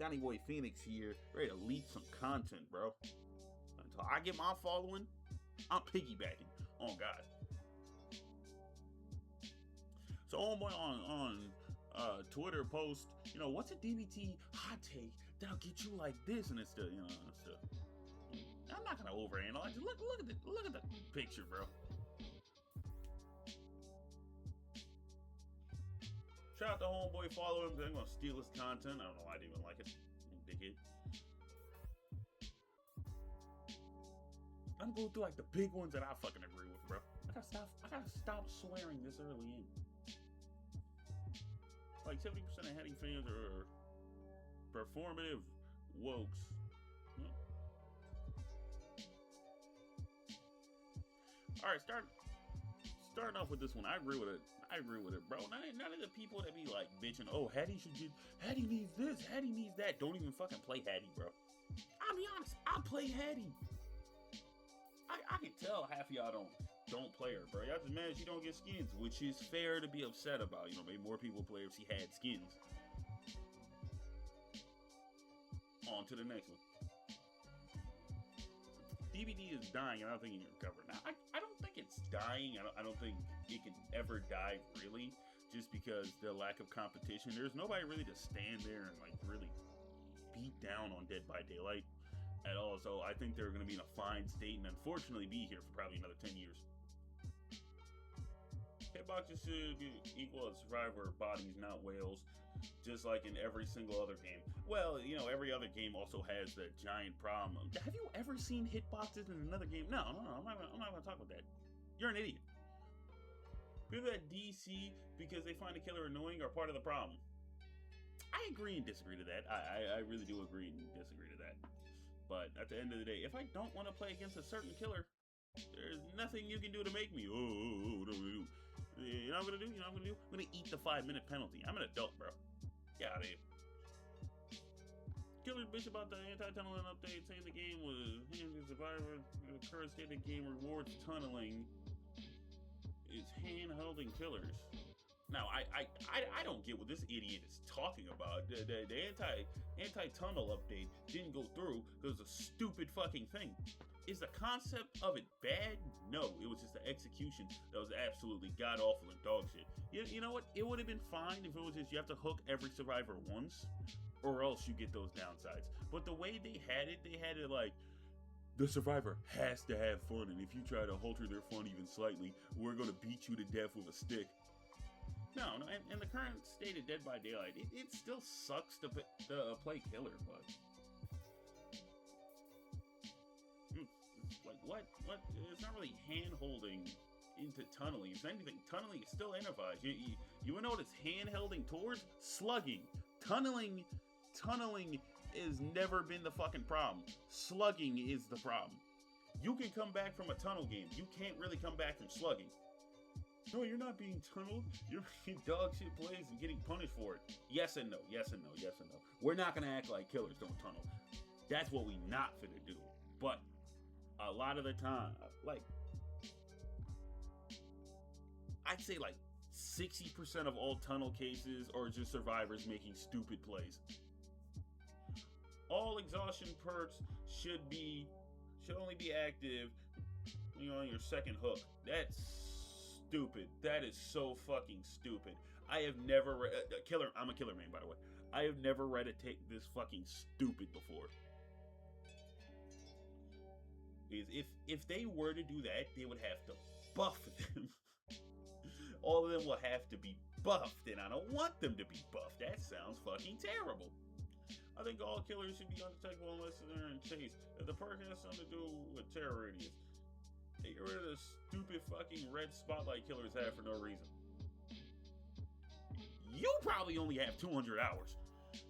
Donny Boy Phoenix here, ready to leak some content, bro. Until I get my following, I'm piggybacking. Oh God. So homeboy on Twitter post, what's a DBT hot take that'll get you like this, and it's I'm not gonna overanalyze it. Look at the picture, bro. Shout out to homeboy, follow him. I'm gonna steal his content. I don't know why I didn't even like it. Dickhead. I'm going through like the big ones that I fucking agree with, bro. I gotta stop swearing this early in. Like 70% of Heady fans are performative wokes. Alright, starting off with this one. I agree with it, bro. None of the people that be like bitching, oh, Heady needs this, Heady needs that. Don't even fucking play Heady, bro. I'll be honest, I play Heady. I can tell half of y'all don't play her, bro. Y'all just mad she don't get skins, which is fair to be upset about. Maybe more people play if she had skins. On to the next one. DBD is dying, and I don't think he can recover. Now, I don't think it's dying. I don't think it can ever die, really, just because the lack of competition. There's nobody really to stand there and, like, really beat down on Dead by Daylight at all. So I think they're going to be in a fine state and unfortunately be here for probably another 10 years. Hitboxes should equal a survivor bodies, not whales, just like in every single other game. Well, every other game also has that giant problem. Have you ever seen hitboxes in another game? No, I'm not going to talk about that. You're an idiot. People that DC because they find a killer annoying are part of the problem. I agree and disagree to that. I really do agree and disagree to that. But at the end of the day, if I don't want to play against a certain killer, there's nothing you can do to make me. What am I gonna do? You know what I'm gonna do? I'm gonna eat the 5-minute penalty. I'm an adult, bro. Get out of here. Killer bitch about the anti-tunneling update, saying the game was hand survivor. The current state of the game rewards tunneling. It's hand-holding killers. Now, I don't get what this idiot is talking about. The anti-tunnel update didn't go through because it's a stupid fucking thing. Is the concept of it bad? No, it was just the execution that was absolutely god-awful and dog shit. You know what? It would have been fine if it was just you have to hook every survivor once, or else you get those downsides. But the way they had it like, the survivor has to have fun, and if you try to alter their fun even slightly, we're going to beat you to death with a stick. No, in the current state of Dead by Daylight, it still sucks to play killer, but like what? It's not really hand-holding into tunneling. If anything, tunneling is still innovative. You know what it's hand-holding towards? Slugging. Tunneling has never been the fucking problem. Slugging is the problem. You can come back from a tunnel game. You can't really come back from slugging. No, you're not being tunneled. You're in dog shit plays and getting punished for it. Yes and no. We're not gonna act like killers don't tunnel. That's what we not finna do. But a lot of the time, like, I'd say like 60% of all tunnel cases are just survivors making stupid plays. All exhaustion perks should only be active, on your second hook. That's stupid. That is so fucking stupid. I have never read killer. I'm a killer man, by the way. I have never read a take this fucking stupid before. If they were to do that, they would have to buff them. All of them will have to be buffed, and I don't want them to be buffed. That sounds fucking terrible. I think all killers should be undetectable unless they're in chase. If the perk has something to do with terror radius, they get rid of the stupid fucking red spotlight killers have for no reason. You probably only have 200 hours.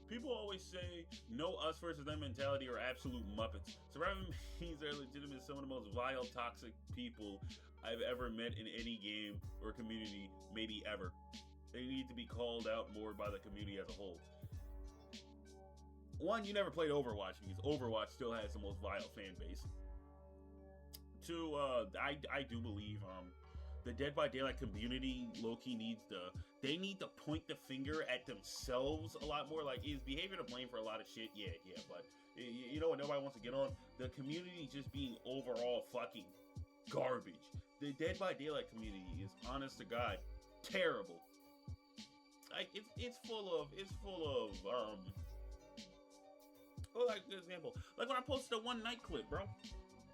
People always say, no us versus them mentality are absolute muppets. Survivor means they're legitimately some of the most vile, toxic people I've ever met in any game or community, maybe ever. They need to be called out more by the community as a whole. One, you never played Overwatch because Overwatch still has the most vile fan base. Two, I do believe the Dead by Daylight community low-key needs they need to point the finger at themselves a lot more. Like, is behavior to blame for a lot of shit? Yeah, but you know what nobody wants to get on? The community just being overall fucking garbage. The Dead by Daylight community is, honest to God, terrible. Like, it's full of like, for example, like when I posted a one night clip, bro.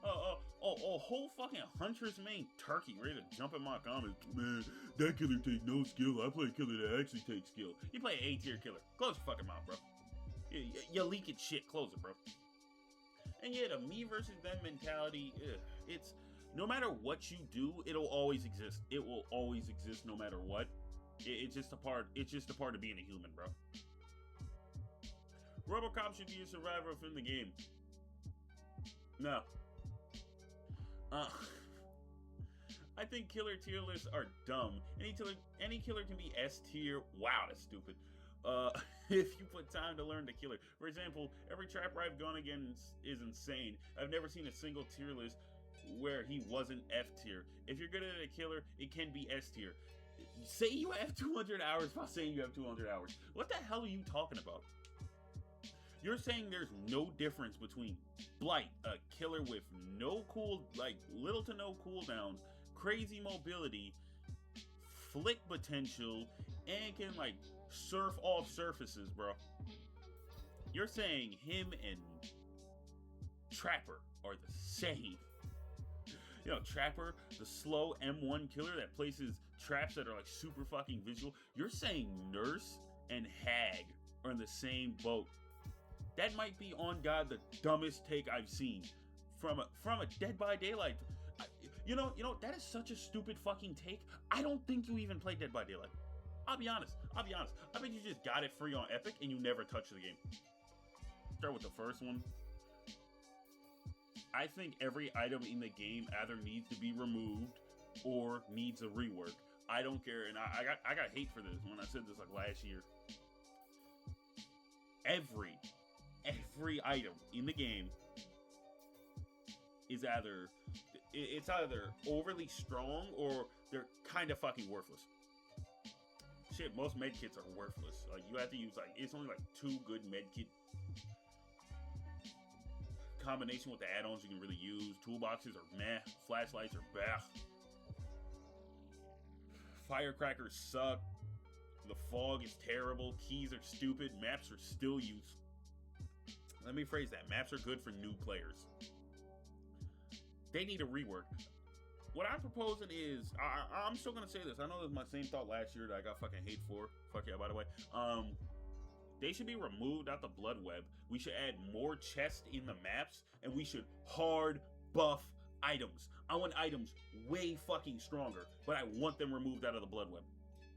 A whole fucking Hunter's Main turkey ready to jump in my comments. Man, that killer takes no skill. I play a killer that actually takes skill. You play an A-tier killer. Close your fucking mouth, bro. You're leaking shit. Close it, bro. And yeah, the me versus them mentality, it's no matter what you do, it'll always exist. It will always exist no matter what. It's just a part of being a human, bro. RoboCop should be a survivor within the game. No. I think killer tier lists are dumb. Any killer can be S tier. Wow, that's stupid. If you put time to learn the killer. For example, every trapper I've gone against is insane. I've never seen a single tier list where he wasn't F tier. If you're good at a killer, it can be S tier. Say you have 200 hours while saying you have 200 hours. What the hell are you talking about? You're saying there's no difference between Blight, a killer with little to no cooldowns, crazy mobility, flick potential, and can surf off surfaces, bro. You're saying him and Trapper are the same. You know, Trapper, the slow M1 killer that places traps that are super fucking visual. You're saying Nurse and Hag are in the same boat. That might be, on God, the dumbest take I've seen from a Dead by Daylight. You know, that is such a stupid fucking take. I don't think you even played Dead by Daylight. I'll be honest. I bet you just got it free on Epic and you never touched the game. Start with the first one. I think every item in the game either needs to be removed or needs a rework. I don't care, and I got hate for this when I said this last year. Every item in the game is either overly strong or they're kind of fucking worthless. Shit, most medkits are worthless. You have to use it's only 2 good medkit combination with the add-ons you can really use. Toolboxes are meh. Flashlights are bah. Firecrackers suck. The fog is terrible. Keys are stupid. Maps are still used. Let me phrase that. Maps are good for new players. They need a rework. What I'm proposing is, I'm still gonna say this. I know this was my same thought last year that I got fucking hate for. Fuck yeah, by the way. They should be removed out the blood web. We should add more chests in the maps, and we should hard buff items. I want items way fucking stronger, but I want them removed out of the blood web,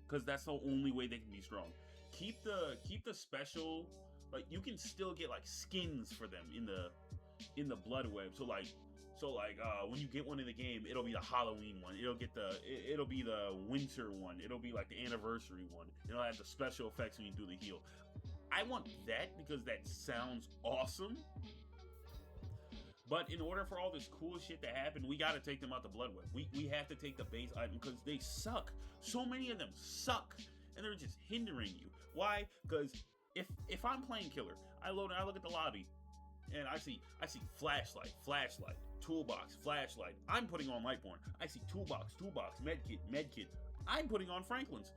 because that's the only way they can be strong. Keep the special, you can still get skins for them in the blood web. So when you get one in the game, it'll be the Halloween one. It'll be the winter one. It'll be the anniversary one. It'll have the special effects when you do the heal. I want that because that sounds awesome. But in order for all this cool shit to happen, we gotta take them out the blood web. We have to take the base item because they suck. So many of them suck, and they're just hindering you. Why? Because if I'm playing killer, I look at the lobby, and I see flashlight, toolbox, flashlight. I'm putting on Lightborn. I see toolbox, medkit. I'm putting on Franklin's.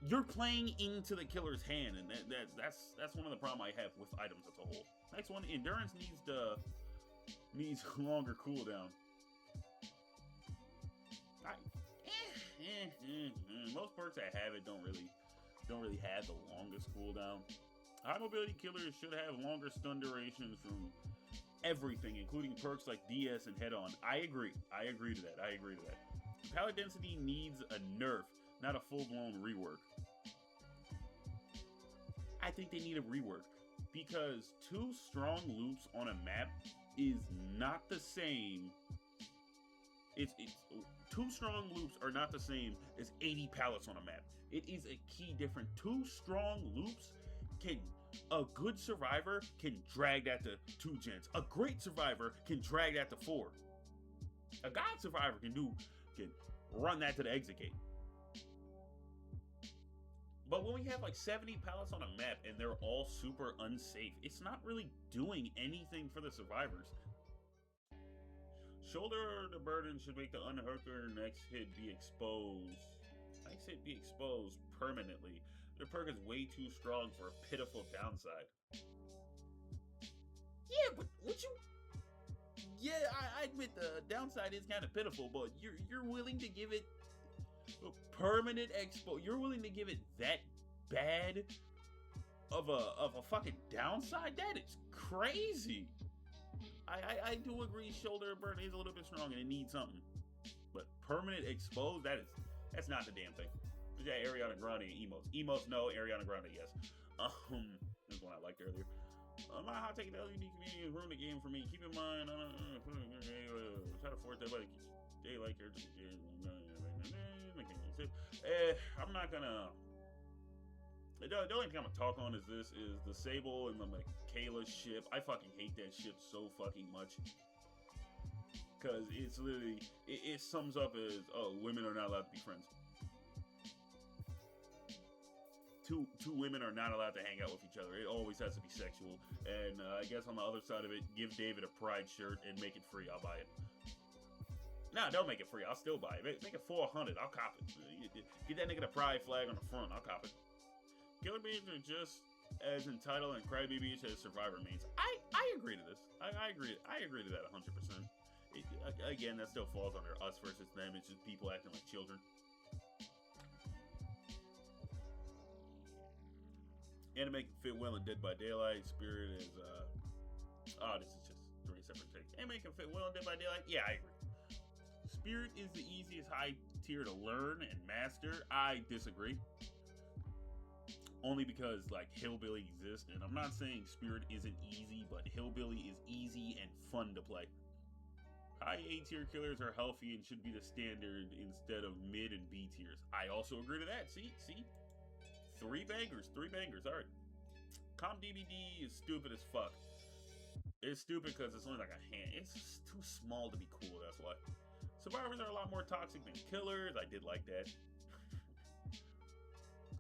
You're playing into the killer's hand, and that's one of the problems I have with items as a whole. Next one, endurance needs longer cooldown. Most perks that have it don't really have the longest cooldown. High mobility killers should have longer stun durations from everything, including perks like DS and Head On. I agree to that. Pallet density needs a nerf, not a full-blown rework. I think they need a rework because 2 strong loops on a map is not the same. It's 2 strong loops are not the same as 80 pallets on a map. It is a key difference. 2 strong loops a good survivor can drag that to 2 gens. A great survivor can drag that to 4. A God Survivor can run that to the exit gate. But when we have like 70 pallets on a map and they're all super unsafe, it's not really doing anything for the survivors. Shoulder the burden should make the unhooker next hit be exposed. Next hit be exposed permanently. The perk is way too strong for a pitiful downside. Yeah, but would you? Yeah, I admit the downside is kind of pitiful, but you're willing to give it permanent expo. You're willing to give it that bad of a fucking downside? That is crazy. I do agree shoulder burn is a little bit strong and it needs something. But permanent exposed, that's not the damn thing. Yeah, Ariana Grande emotes. Emotes no, Ariana Grande yes. This is one I liked earlier. My hot take, the LED community has ruined the game for me. Keep in mind, try to force that by they like your. I'm not gonna. The only thing I'm gonna talk on is the Sable and the Michaela ship. I fucking hate that ship so fucking much. Because it's literally, it sums up as, oh, women are not allowed to be friends. Two women are not allowed to hang out with each other. It always has to be sexual. And I guess on the other side of it, give David a Pride shirt and make it free. I'll buy it. Nah, don't make it free. I'll still buy it. Make it $400. I'll cop it. Get that nigga the Pride flag on the front. I'll cop it. Killer beans are just as entitled and crybabies as Survivor means. I agree to this. I agree to that 100%. Again, that still falls under us versus them. It's just people acting like children. Anime can fit well in Dead by Daylight. Spirit is, this is just 3 separate takes. Anime can fit well in Dead by Daylight. Yeah, I agree. Spirit is the easiest high tier to learn and master. I disagree. Only because, like, Hillbilly exists, and I'm not saying Spirit isn't easy, but Hillbilly is easy and fun to play. High A tier killers are healthy and should be the standard instead of mid and B tiers. I also agree to that. See? 3 bangers. Alright. Comp DBD is stupid as fuck. It's stupid because it's only like a hand. It's too small to be cool, that's why. Survivors are a lot more toxic than killers. I did like that.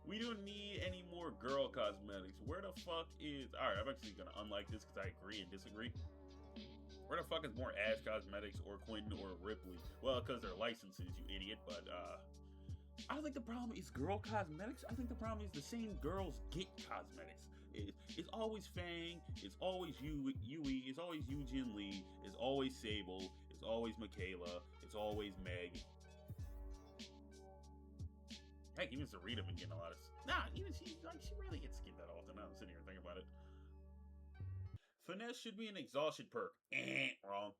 We don't need any more girl cosmetics. Where the fuck is... Alright, I'm actually gonna unlike this because I agree and disagree. Where the fuck is more Ash Cosmetics or Quentin or Ripley? Well, because they're licenses, you idiot, but I don't think the problem is girl cosmetics. I think the problem is the same girls get cosmetics. It's always Fang, it's always Yui, it's always Eugene Lee, it's always Sable, it's always Michaela, it's always Meg. Heck, even Sarita been getting a lot of... Nah, even she really gets skipped that often. I'm sitting here thinking about it. Finesse should be an exhaustion perk. Wrong.